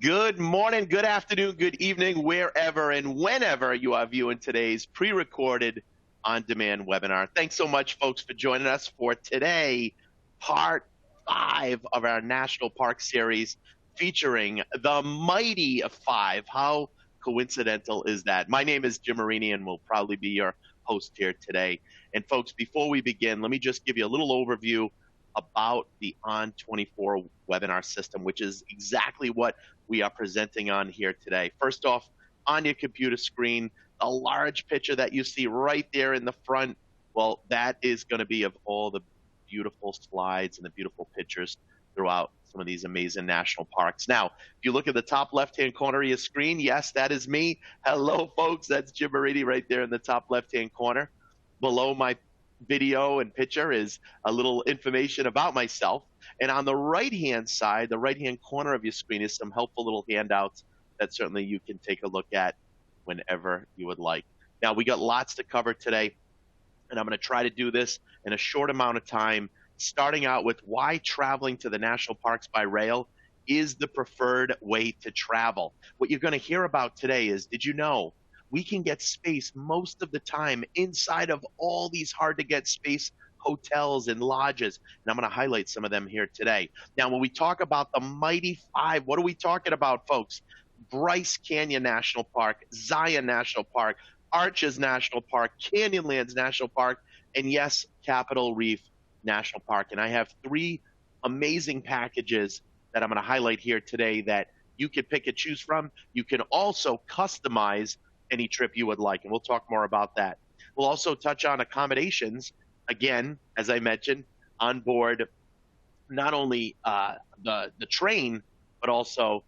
Good morning, good afternoon, good evening, wherever and whenever you are viewing today's pre-recorded on-demand webinar. Thanks so much, folks, for joining us for today, part 5 of our National Park Series featuring the Mighty Five. How coincidental is that? My name is Jim Marini, and will probably be your host here today. And folks, before we begin, let me just give you a little overview about the On24 webinar system, which is exactly what we are presenting on here today. First off, on your computer screen, the large picture that you see right there in the front, well, that is going to be of all the beautiful slides and the beautiful pictures throughout some of these amazing national parks. Now, if you look at the top left-hand corner of your screen, yes, that is me. Hello, folks. That's Jim Marini right there in the top left-hand corner. Below my video and picture is a little information about myself. And on the right-hand side, the right-hand corner of your screen is some helpful little handouts that certainly you can take a look at whenever you would like. Now, we got lots to cover today, and I'm going to try to do this in a short amount of time, starting out with why traveling to the national parks by rail is the preferred way to travel. What you're going to hear about today is, did you know we can get space most of the time inside of all these hard-to-get space hotels and lodges, and I'm going to highlight some of them here today. Now, when we talk about the Mighty Five, what are we talking about, folks? Bryce Canyon National Park, Zion National Park, Arches National Park, Canyonlands National Park, and yes, Capitol Reef National Park. And I have 3 amazing packages that I'm going to highlight here today that you can pick and choose from. You can also customize any trip you would like, and we'll talk more about that. We'll also touch on accommodations. Again, as I mentioned, on board not only the train, but also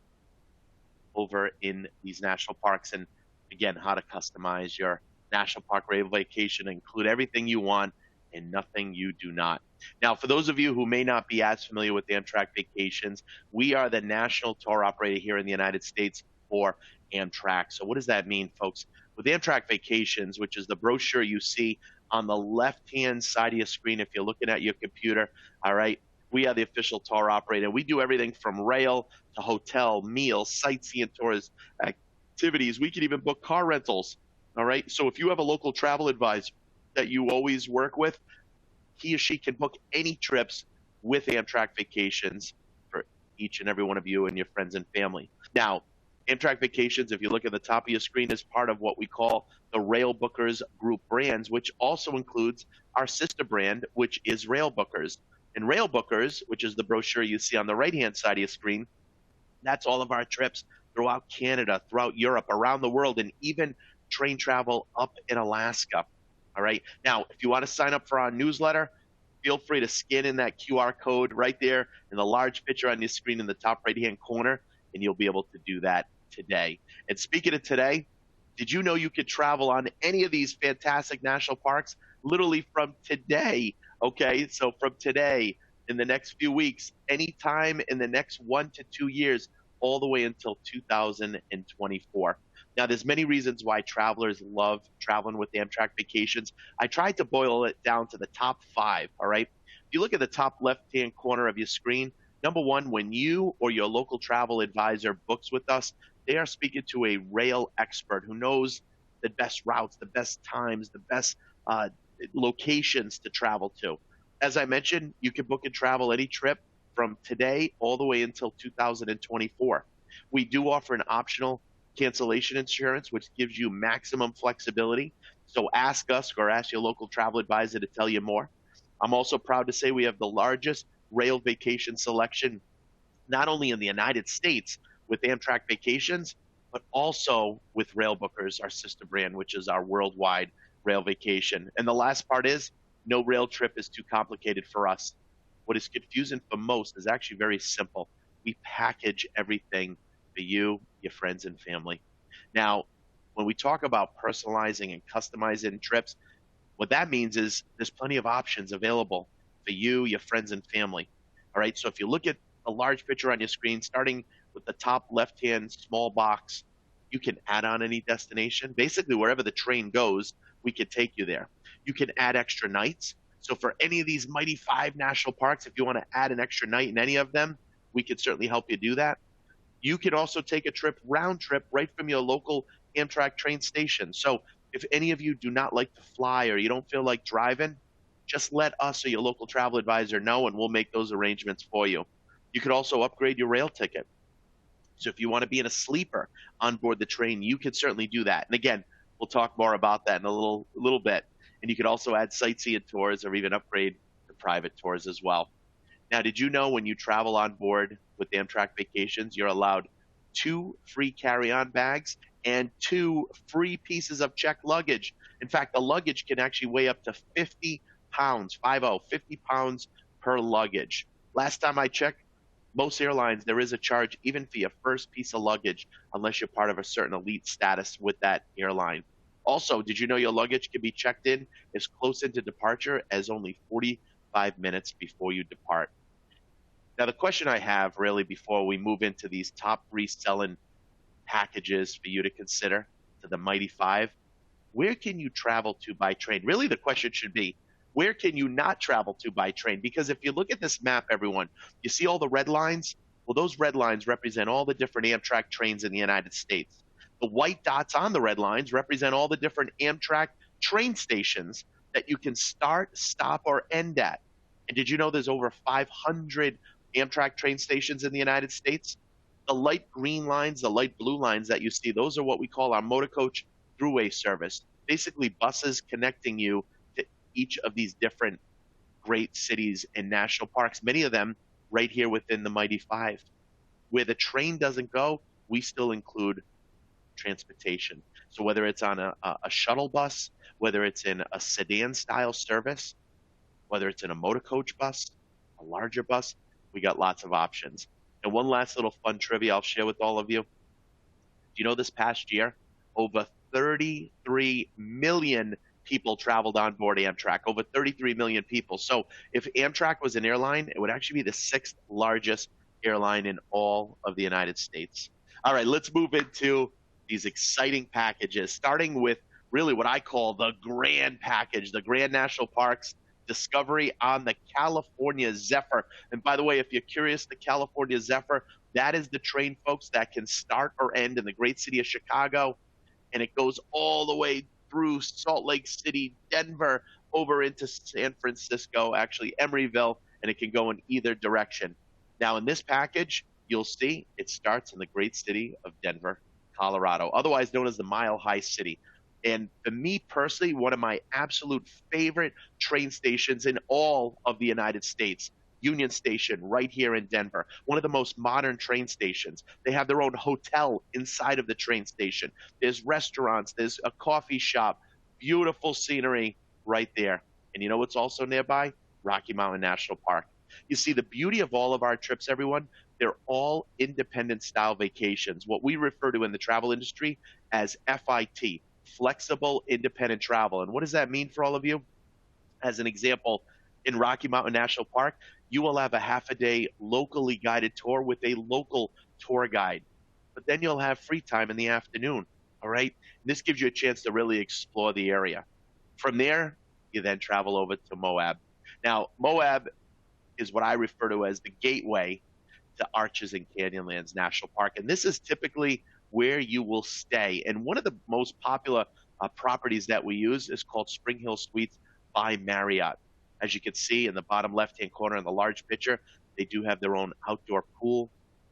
over in these national parks, and again, how to customize your national park rail vacation, include everything you want and nothing you do not. Now, for those of you who may not be as familiar with Amtrak Vacations, we are the national tour operator here in the United States for Amtrak. So what does that mean, folks? With Amtrak Vacations, which is the brochure you see on the left-hand side of your screen if you're looking at your computer, all right, we are the official tour operator. We do everything from rail to hotel, meals, sightseeing tours, activities. We can even book car rentals, all right? So if you have a local travel advisor that you always work with, he or she can book any trips with Amtrak Vacations for each and every one of you and your friends and family. Now, Amtrak Vacations, if you look at the top of your screen, is part of what we call the Rail Bookers Group brands, which also includes our sister brand, which is Rail Bookers. And Rail Bookers, which is the brochure you see on the right-hand side of your screen, that's all of our trips throughout Canada, throughout Europe, around the world, and even train travel up in Alaska. All right. Now, if you want to sign up for our newsletter, feel free to scan in that QR code right there in the large picture on your screen in the top right-hand corner, and you'll be able to do that today. And speaking of today, did you know you could travel on any of these fantastic national parks literally from today? Okay, so from today, in the next few weeks, anytime in the next 1 to 2 years, all the way until 2024. Now, there's many reasons why travelers love traveling with Amtrak Vacations. I tried to boil it down to the top 5, all right? If you look at the top left-hand corner of your screen, number 1, when you or your local travel advisor books with us, they are speaking to a rail expert who knows the best routes, the best times, the best locations to travel to. As I mentioned, you can book and travel any trip from today all the way until 2024. We do offer an optional cancellation insurance, which gives you maximum flexibility. So ask us or ask your local travel advisor to tell you more. I'm also proud to say we have the largest rail vacation selection, not only in the United States with Amtrak Vacations, but also with Rail Bookers, our sister brand, which is our worldwide rail vacation. And the last part is, no rail trip is too complicated for us. What is confusing for most is actually very simple. We package everything for you, your friends, and family. Now, when we talk about personalizing and customizing trips, what that means is there's plenty of options available for you, your friends, and family. All right, so if you look at a large picture on your screen, starting with the top left-hand small box, you can add on any destination. Basically, wherever the train goes, we could take you there. You can add extra nights. So for any of these Mighty Five national parks, if you want to add an extra night in any of them, we could certainly help you do that. You can also take a trip round trip right from your local Amtrak train station. So if any of you do not like to fly or you don't feel like driving, just let us or your local travel advisor know and we'll make those arrangements for you. You could also upgrade your rail ticket. So if you want to be in a sleeper on board the train, you can certainly do that. And again, we'll talk more about that in a little bit. And you could also add sightseeing tours or even upgrade the private tours as well. Now, did you know when you travel on board with Amtrak Vacations, you're allowed 2 free carry-on bags and 2 free pieces of checked luggage? In fact, the luggage can actually weigh up to 50 pounds, 50 pounds per luggage. Last time I checked, most airlines, there is a charge even for your first piece of luggage, unless you're part of a certain elite status with that airline. Also, did you know your luggage can be checked in as close into departure as only 45 minutes before you depart? Now, the question I have really before we move into these top 3 selling packages for you to consider to the Mighty Five, where can you travel to by train? Really, the question should be, where can you not travel to by train? Because if you look at this map, everyone, you see all the red lines? Well, those red lines represent all the different Amtrak trains in the United States. The white dots on the red lines represent all the different Amtrak train stations that you can start, stop, or end at. And did you know there's over 500 Amtrak train stations in the United States? The light green lines, the light blue lines that you see, those are what we call our motor coach throughway service. Basically, buses connecting you to each of these different great cities and national parks, many of them right here within the Mighty Five. Where the train doesn't go, we still include transportation. So whether it's on a shuttle bus, whether it's in a sedan style service, whether it's in a motor coach bus, a larger bus, we got lots of options. And one last little fun trivia I'll share with all of you. Do you know this past year, over 33 million people traveled on board Amtrak, over 33 million people. So if Amtrak was an airline, it would actually be the 6th largest airline in all of the United States. All right, let's move into these exciting packages, starting with really what I call the grand package, the Grand National Parks Discovery on the California Zephyr. And by the way, if you're curious, the California Zephyr, that is the train, folks, that can start or end in the great city of Chicago, and it goes all the way through Salt Lake City, Denver, over into San Francisco, actually Emeryville, and it can go in either direction. Now, in this package, you'll see it starts in the great city of Denver, Colorado, otherwise known as the Mile High City. And for me personally, one of my absolute favorite train stations in all of the United States, Union Station right here in Denver, one of the most modern train stations. They have their own hotel inside of the train station. There's restaurants, there's a coffee shop, beautiful scenery right there. And you know what's also nearby? Rocky Mountain National Park. You see, the beauty of all of our trips, everyone, they're all independent style vacations, what we refer to in the travel industry as FIT, flexible independent travel. And what does that mean for all of you? As an example, in Rocky Mountain National Park, you will have a half a day locally guided tour with a local tour guide. But then you'll have free time in the afternoon. All right. And this gives you a chance to really explore the area. From there, you then travel over to Moab. Now, Moab is what I refer to as the gateway to Arches and Canyonlands National Park. And this is typically where you will stay. And one of the most popular properties that we use is called Spring Hill Suites by Marriott. As you can see in the bottom left-hand corner in the large picture, they do have their own outdoor pool.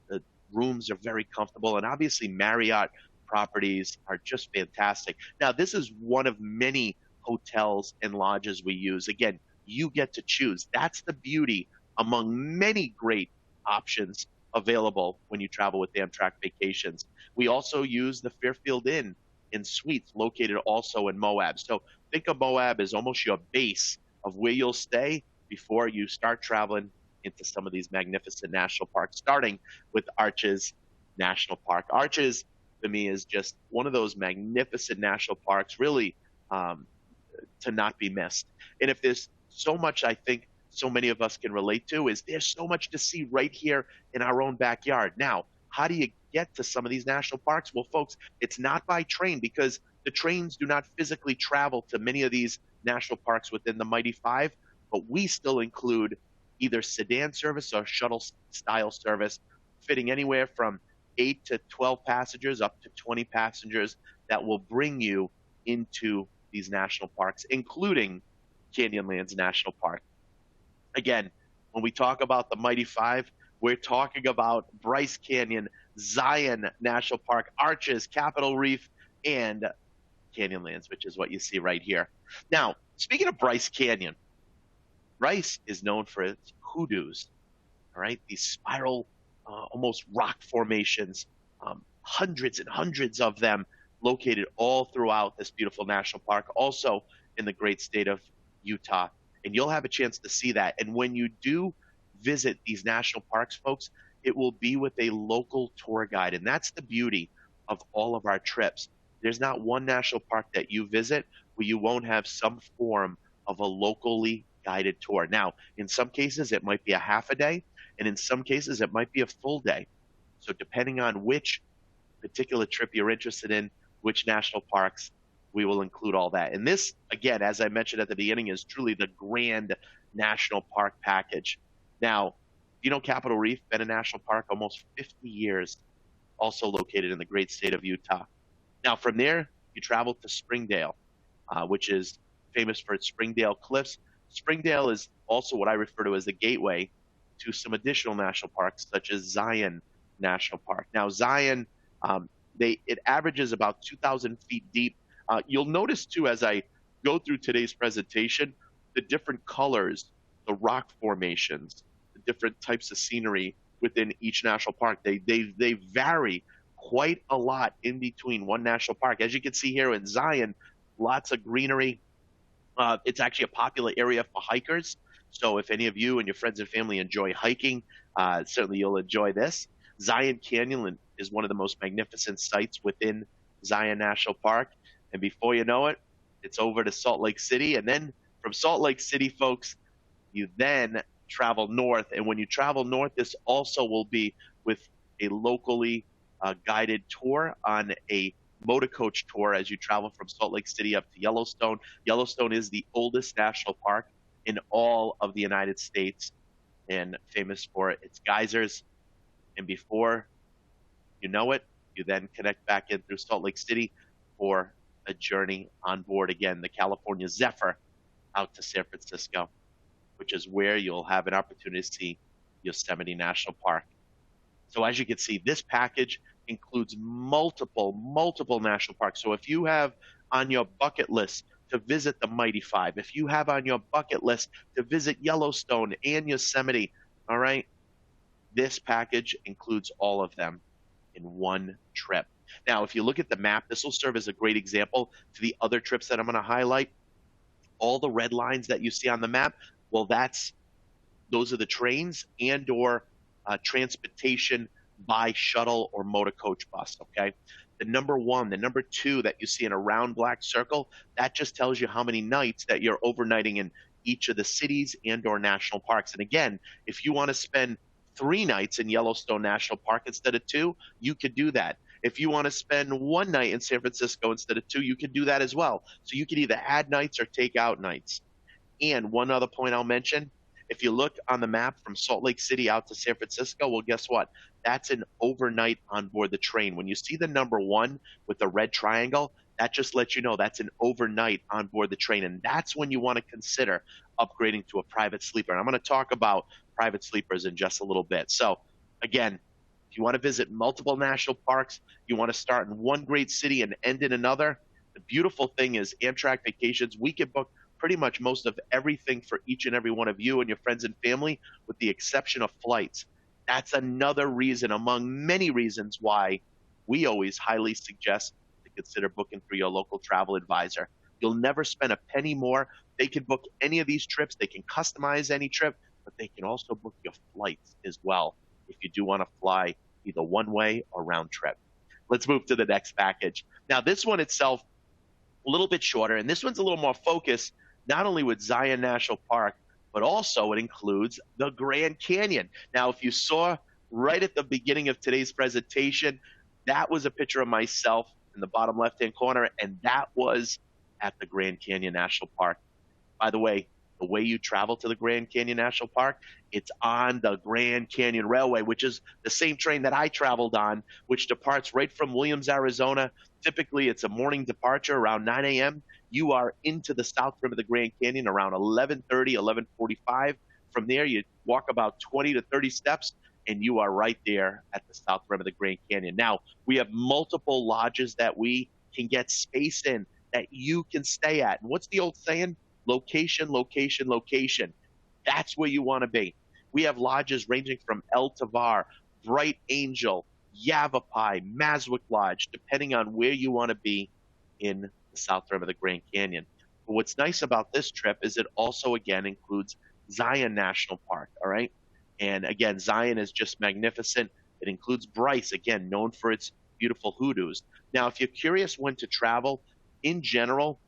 The rooms are very comfortable, and obviously Marriott properties are just fantastic. Now, this is one of many hotels and lodges we use. Again, you get to choose. That's the beauty among many great options available when you travel with Amtrak Vacations. We also use the Fairfield Inn in Suites located also in Moab. So think of Moab as almost your base of where you'll stay before you start traveling into some of these magnificent national parks, starting with Arches National Park. Arches, to me, is just one of those magnificent national parks, really to not be missed. And if there's so much I think so many of us can relate to, is there's so much to see right here in our own backyard. Now, how do you get to some of these national parks? Well, folks, it's not by train, because the trains do not physically travel to many of these national parks within the Mighty Five, but we still include either sedan service or shuttle style service, fitting anywhere from 8 to 12 passengers, up to 20 passengers that will bring you into these national parks, including Canyonlands National Park. Again, when we talk about the Mighty Five, we're talking about Bryce Canyon, Zion National Park, Arches, Capitol Reef, and Canyonlands, which is what you see right here. Now, speaking of Bryce Canyon, Bryce is known for its hoodoos, all right? These spiral, almost rock formations, hundreds and hundreds of them located all throughout this beautiful national park, also in the great state of Utah. And you'll have a chance to see that. And when you do visit these national parks, folks, it will be with a local tour guide. And that's the beauty of all of our trips. There's not one national park that you visit where you won't have some form of a locally guided tour. Now, in some cases, it might be a half a day, and in some cases, it might be a full day. So depending on which particular trip you're interested in, which national parks, we will include all that. And this, again, as I mentioned at the beginning, is truly the grand national park package. Now, you know, Capitol Reef, been a national park almost 50 years, also located in the great state of Utah. Now, from there, you travel to Springdale, which is famous for its Springdale cliffs. Springdale is also what I refer to as the gateway to some additional national parks, such as Zion National Park. Now, Zion, it averages about 2,000 feet deep. You'll notice, too, as I go through today's presentation, the different colors, the rock formations, the different types of scenery within each national park. They vary quite a lot in between one national park. As you can see here in Zion, lots of greenery. It's actually a popular area for hikers. So if any of you and your friends and family enjoy hiking, certainly you'll enjoy this. Zion Canyon is one of the most magnificent sites within Zion National Park. And before you know it, it's over to Salt Lake City. And then from Salt Lake City, folks, you then travel north. And when you travel north, this also will be with a locally guided tour on a motor coach tour as you travel from Salt Lake City up to Yellowstone. Yellowstone is the oldest national park in all of the United States and famous for its geysers. And before you know it, you then connect back in through Salt Lake City for a journey on board again, the California Zephyr out to San Francisco, which is where you'll have an opportunity to see Yosemite National Park. So as you can see, this package includes multiple national parks. So if you have on your bucket list to visit the Mighty Five, if you have on your bucket list to visit Yellowstone and Yosemite, all right, this package includes all of them in one trip. Now, if you look at the map, this will serve as a great example to the other trips that I'm going to highlight. All the red lines that you see on the map, well, those are the trains and or transportation by shuttle or motor coach bus, okay? The number one, the number two that you see in a round black circle, that just tells you how many nights that you're overnighting in each of the cities and or national parks. And again, if you want to spend 3 nights in Yellowstone National Park instead of 2, you could do that. If you want to spend 1 night in San Francisco instead of 2, you could do that as well. So you could either add nights or take out nights. And one other point I'll mention, if you look on the map from Salt Lake City out to San Francisco, well, guess what? That's an overnight on board the train. When you see the number 1 with the red triangle, that just lets you know that's an overnight on board the train. And that's when you want to consider upgrading to a private sleeper. And I'm going to talk about private sleepers in just a little bit. So again, if you want to visit multiple national parks, you want to start in one great city and end in another, the beautiful thing is Amtrak Vacations, we can book pretty much most of everything for each and every one of you and your friends and family, with the exception of flights. That's another reason among many reasons why we always highly suggest to consider booking through your local travel advisor. You'll never spend a penny more. They can book any of these trips. They can customize any trip, but they can also book your flights as well if you do want to fly either one way or round trip. Let's move to the next package. Now, this one itself, a little bit shorter, and this one's a little more focused, not only with Zion National Park, but also it includes the Grand Canyon. Now, if you saw right at the beginning of today's presentation, that was a picture of myself in the bottom left-hand corner, and that was at the Grand Canyon National Park. By the way, the way you travel to the Grand Canyon National Park, it's on the Grand Canyon Railway, which is the same train that I traveled on, which departs right from Williams, Arizona. Typically, it's a morning departure around 9 a.m. You are into the south rim of the Grand Canyon around 11:30, 11:45. From there, you walk about 20 to 30 steps, and you are right there at the south rim of the Grand Canyon. Now, we have multiple lodges that we can get space in that you can stay at. And what's the old saying? Location, location, location. That's where you want to be. We have lodges ranging from El Tavar, Bright Angel, Yavapai, Maswick Lodge, depending on where you want to be in the south rim of the Grand Canyon. But what's nice about this trip is it also, again, includes Zion National Park, all right? And again, Zion is just magnificent. It includes Bryce, again, known for its beautiful hoodoos. Now, if you're curious when to travel, in general,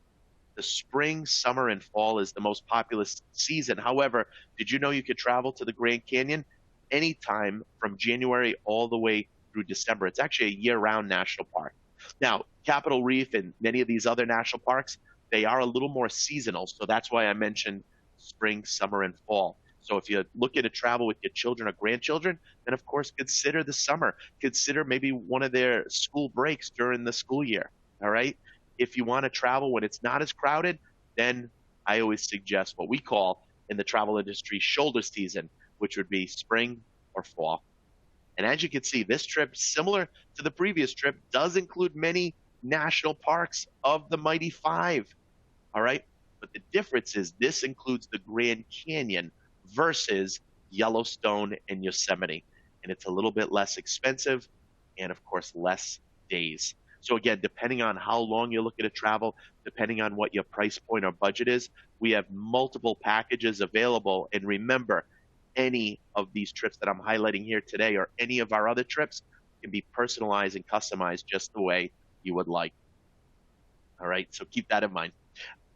the spring, summer, and fall is the most populous season. However, did you know you could travel to the Grand Canyon anytime from January all the way through December? It's actually a year-round national park. Now, Capitol Reef and many of these other national parks, they are a little more seasonal. So that's why I mentioned spring, summer, and fall. So if you're looking to travel with your children or grandchildren, then of course consider the summer. Consider maybe one of their school breaks during the school year, all right? If you want to travel when it's not as crowded, then I always suggest what we call in the travel industry shoulder season, which would be spring or fall. And as you can see, this trip, similar to the previous trip, does include many national parks of the Mighty Five, all right? But the difference is this includes the Grand Canyon versus Yellowstone and Yosemite. And it's a little bit less expensive and, of course, less days. So again, depending on how long you're looking to travel, depending on what your price point or budget is, we have multiple packages available. And remember, any of these trips that I'm highlighting here today or any of our other trips can be personalized and customized just the way you would like. All right, so keep that in mind.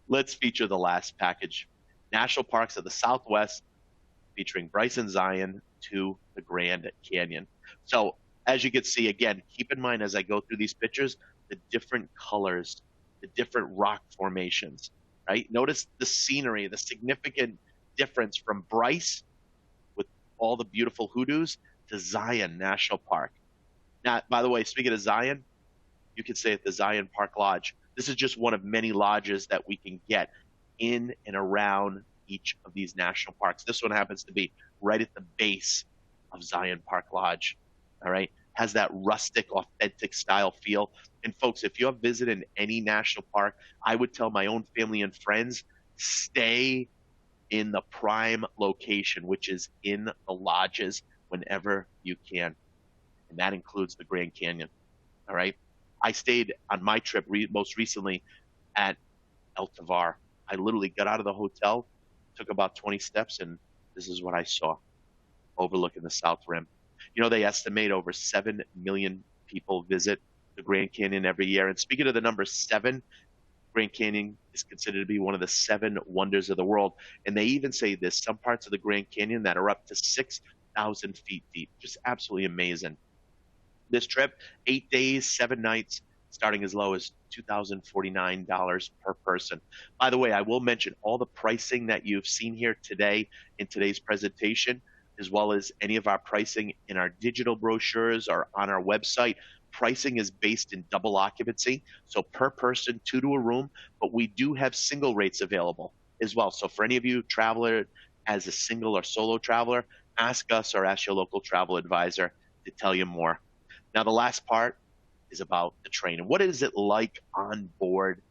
Let's feature the last package, National Parks of the Southwest, featuring Bryce and Zion to the Grand Canyon. So as you can see, again, keep in mind as I go through these pictures, the different colors, the different rock formations, right? Notice the scenery, the significant difference from Bryce with all the beautiful hoodoos to Zion National Park. Now, by the way, speaking of Zion, you can stay at the Zion Park Lodge. This is just one of many lodges that we can get in and around each of these national parks. This one happens to be right at the base of Zion Park Lodge. All right, has that rustic, authentic style feel. And folks, if you have visited any national park, I would tell my own family and friends, stay in the prime location, which is in the lodges whenever you can. And that includes the Grand Canyon. All right. I stayed on my trip most recently at El Tavar. I literally got out of the hotel, took about 20 steps, and this is what I saw overlooking the South Rim. You know, they estimate over 7 million people visit the Grand Canyon every year. And speaking of the number 7, Grand Canyon is considered to be one of the 7 wonders of the world. And they even say there's some parts of the Grand Canyon that are up to 6,000 feet deep. Just absolutely amazing. This trip, 8 days, 7 nights, starting as low as $2,049 per person. By the way, I will mention all the pricing that you've seen here today in today's presentation, as well as any of our pricing in our digital brochures or on our website. Pricing is based in double occupancy, so per person, 2 to a room, but we do have single rates available as well. So for any of you traveler as a single or solo traveler, ask us or ask your local travel advisor to tell you more. Now, the last part is about the train. And what is it like on board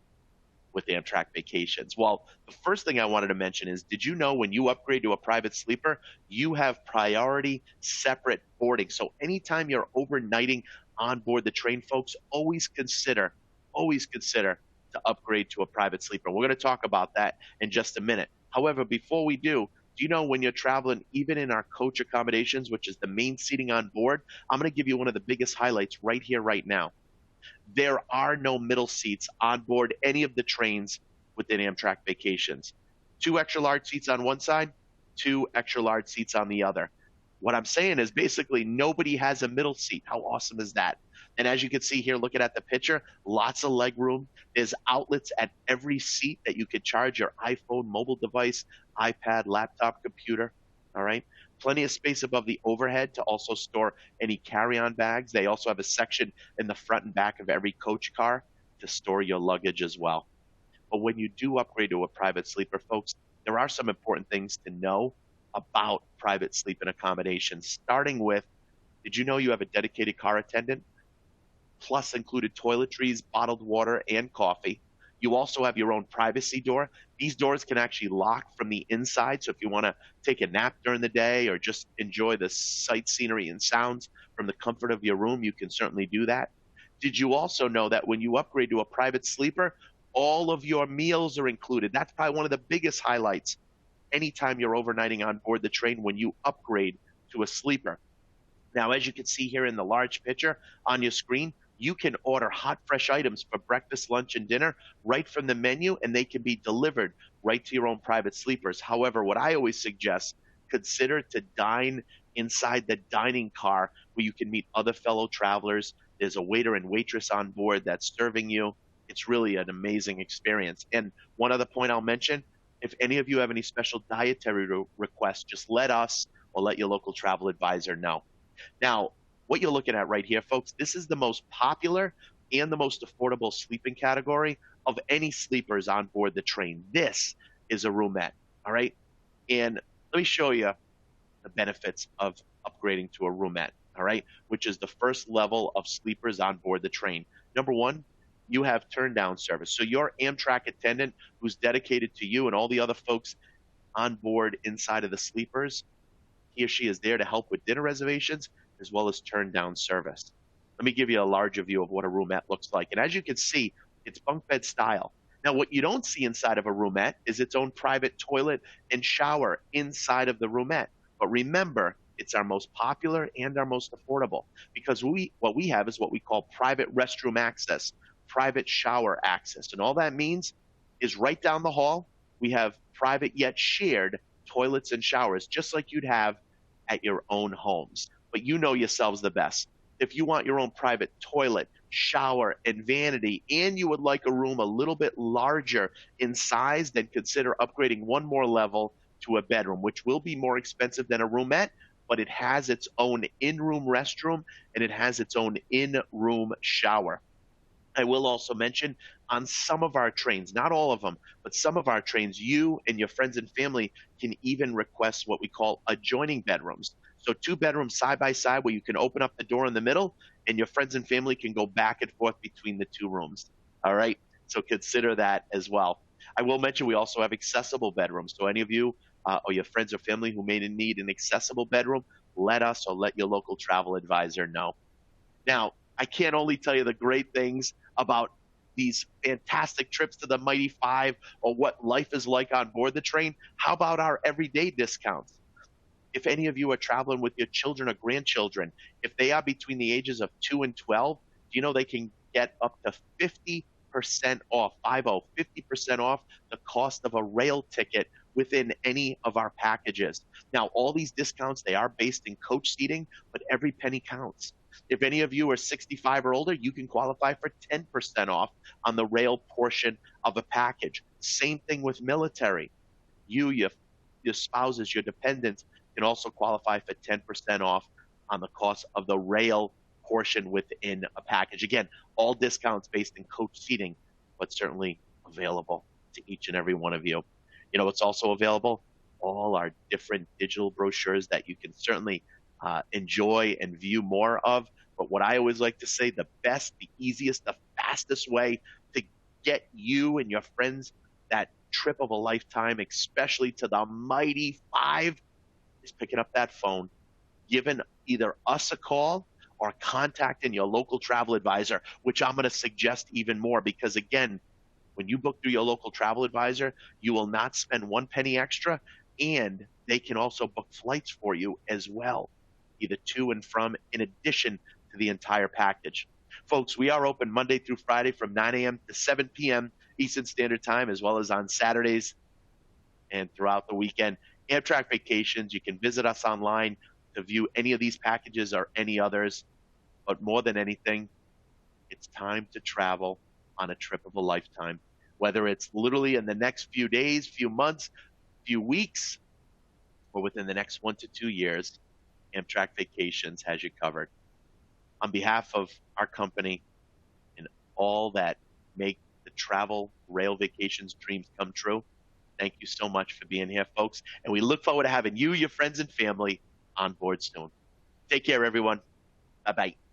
with Amtrak Vacations? Well, the first thing I wanted to mention is, did you know when you upgrade to a private sleeper, you have priority separate boarding? So anytime you're overnighting on board the train, folks, always consider to upgrade to a private sleeper. We're going to talk about that in just a minute. However, before we do you know when you're traveling, even in our coach accommodations, which is the main seating on board, I'm going to give you one of the biggest highlights right here, right now. There are no middle seats on board any of the trains within Amtrak Vacations. 2 extra large seats on one side, 2 extra large seats on the other. What I'm saying is basically nobody has a middle seat. How awesome is that? And as you can see here, looking at the picture, lots of leg room. There's outlets at every seat that you could charge your iPhone, mobile device, iPad, laptop, computer. All right. Plenty of space above the overhead to also store any carry-on bags. They also have a section in the front and back of every coach car to store your luggage as well. But when you do upgrade to a private sleeper, folks, there are some important things to know about private sleeping accommodations, starting with, did you know you have a dedicated car attendant? Plus included toiletries, bottled water, and coffee. You also have your own privacy door. These doors can actually lock from the inside. So if you want to take a nap during the day or just enjoy the sight scenery and sounds from the comfort of your room, you can certainly do that. Did you also know that when you upgrade to a private sleeper, all of your meals are included? That's probably one of the biggest highlights anytime you're overnighting on board the train when you upgrade to a sleeper. Now, as you can see here in the large picture on your screen, you can order hot, fresh items for breakfast, lunch, and dinner right from the menu, and they can be delivered right to your own private sleepers. However, what I always suggest, consider to dine inside the dining car where you can meet other fellow travelers. There's a waiter and waitress on board that's serving you. It's really an amazing experience. And one other point I'll mention, if any of you have any special dietary requests, just let us or let your local travel advisor know. Now, what you're looking at right here, folks, this is the most popular and the most affordable sleeping category of any sleepers on board the train. This is a roomette, all right? And let me show you the benefits of upgrading to a roomette, all right, which is the first level of sleepers on board the train. Number one, you have turn down service. So your Amtrak attendant who's dedicated to you and all the other folks on board inside of the sleepers, he or she is there to help with dinner reservations as well as turn down service. Let me give you a larger view of what a roomette looks like. And as you can see, it's bunk bed style. Now, what you don't see inside of a roomette is its own private toilet and shower inside of the roomette. But remember, it's our most popular and our most affordable because what we have is what we call private restroom access, private shower access. And all that means is right down the hall, we have private yet shared toilets and showers, just like you'd have at your own homes. But you know yourselves the best. If you want your own private toilet, shower, and vanity, and you would like a room a little bit larger in size, then consider upgrading one more level to a bedroom, which will be more expensive than a roomette, but it has its own in-room restroom and it has its own in-room shower. I will also mention on some of our trains, not all of them, but some of our trains, you and your friends and family can even request what we call adjoining bedrooms. So 2 bedrooms side by side where you can open up the door in the middle and your friends and family can go back and forth between the 2 rooms. All right. So consider that as well. I will mention we also have accessible bedrooms. So any of you or your friends or family who may need an accessible bedroom, let us or let your local travel advisor know. Now, I can't only tell you the great things about these fantastic trips to the Mighty Five or what life is like on board the train. How about our everyday discounts? If any of you are traveling with your children or grandchildren, if they are between the ages of 2 and 12, do you know they can get up to 50% off, 50% off the cost of a rail ticket within any of our packages. Now, all these discounts, they are based in coach seating, but every penny counts. If any of you are 65 or older, you can qualify for 10% off on the rail portion of a package. Same thing with military. Your spouses, your dependents can also qualify for 10% off on the cost of the rail portion within a package. Again, all discounts based in coach seating, but certainly available to each and every one of you. You know, it's also available, all our different digital brochures that you can certainly enjoy and view more of. But what I always like to say, the best, the easiest, the fastest way to get you and your friends that trip of a lifetime, especially to the Mighty Five, is picking up that phone, giving either us a call or contacting your local travel advisor, which I'm going to suggest even more because, again, when you book through your local travel advisor, you will not spend 1 penny extra, and they can also book flights for you as well, either to and from, in addition to the entire package. Folks, we are open Monday through Friday from 9 a.m. to 7 p.m. Eastern Standard Time, as well as on Saturdays and throughout the weekend. Amtrak Vacations, you can visit us online to view any of these packages or any others. But more than anything, It's time to travel on a trip of a lifetime, whether it's literally in the next few days, few months, few weeks, or within the next 1 to 2 years. Amtrak Vacations has you covered. On behalf of our company and all that make the travel rail vacations dreams come true, thank you so much for being here, folks. And we look forward to having you, your friends, and family on board soon. Take care, everyone. Bye-bye.